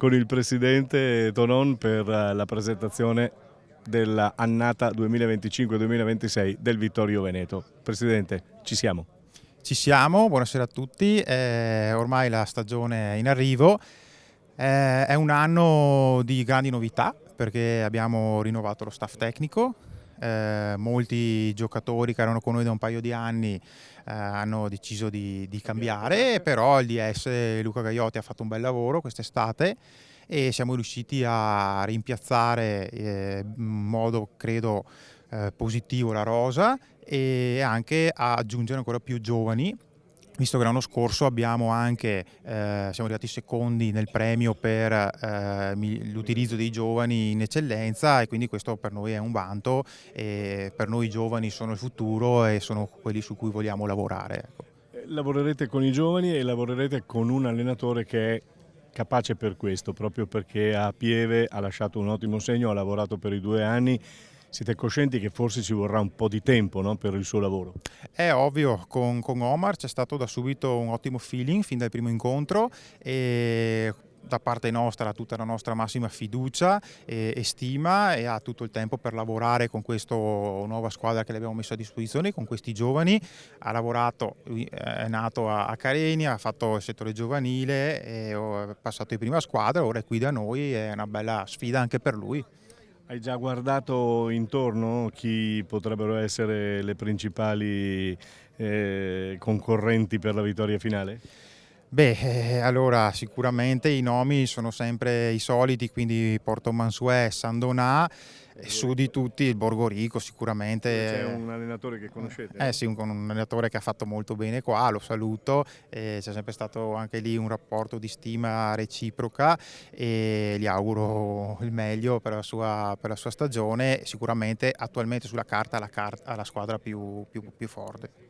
con il presidente Tonon per la presentazione dell'annata 2025-2026 del Vittorio Veneto. Presidente, ci siamo? Ci siamo, buonasera a tutti, ormai la stagione è in arrivo, è un anno di grandi novità perché abbiamo rinnovato lo staff tecnico, molti giocatori che erano con noi da un paio di anni hanno deciso di cambiare, però il DS Luca Gaiotti ha fatto un bel lavoro quest'estate e siamo riusciti a rimpiazzare in modo credo positivo la rosa e anche a aggiungere ancora più giovani, visto che l'anno scorso abbiamo anche, siamo arrivati secondi nel premio per l'utilizzo dei giovani in eccellenza, e quindi questo per noi è un vanto, e per noi i giovani sono il futuro e sono quelli su cui vogliamo lavorare. Ecco. Lavorerete con i giovani e lavorerete con un allenatore che è capace per questo, proprio perché a Pieve ha lasciato un ottimo segno, ha lavorato per i 2 anni. Siete coscienti che forse ci vorrà un po' di tempo, no, per il suo lavoro? È ovvio, con Omar c'è stato da subito un ottimo feeling fin dal primo incontro, e da parte nostra tutta la nostra massima fiducia e stima, e ha tutto il tempo per lavorare con questa nuova squadra che le abbiamo messo a disposizione, con questi giovani. Ha lavorato, lui è nato a Carenia, ha fatto il settore giovanile, è passato in prima squadra, ora è qui da noi, è una bella sfida anche per lui. Hai già guardato intorno chi potrebbero essere le principali concorrenti per la vittoria finale? Beh, allora sicuramente i nomi sono sempre i soliti, quindi Porto Mansuè, Sandonà, e su di tutti il Borgorico C'è sicuramente. un allenatore che conoscete? Eh sì, un allenatore che ha fatto molto bene qua, lo saluto, c'è sempre stato anche lì un rapporto di stima reciproca e gli auguro il meglio per la sua stagione. Sicuramente attualmente sulla carta ha la squadra più forte.